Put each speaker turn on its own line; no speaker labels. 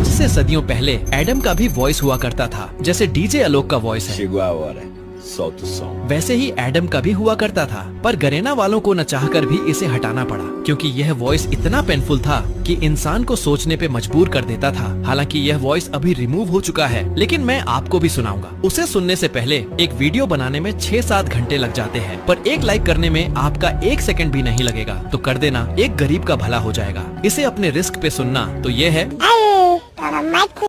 आज से सदियों पहले एडम का भी वॉइस हुआ करता था, जैसे डीजे आलोक का वॉइस है।
Chegou a hora. Solta o som.
वैसे ही एडम का भी हुआ करता था, पर गरेना वालों को न चाहकर भी इसे हटाना पड़ा, क्योंकि यह वॉइस इतना पेनफुल था कि इंसान को सोचने पे मजबूर कर देता था। हालांकि यह वॉइस अभी रिमूव हो चुका है, लेकिन मैं आपको भी सुनाऊंगा। उसे सुनने से पहले एक वीडियो बनाने में 6-7 घंटे लग जाते हैं, पर एक लाइक करने में आपका 1 सेकंड भी नहीं लगेगा, तो कर देना, एक गरीब का भला हो जाएगा। इसे अपने रिस्क पे सुनना तो ये है।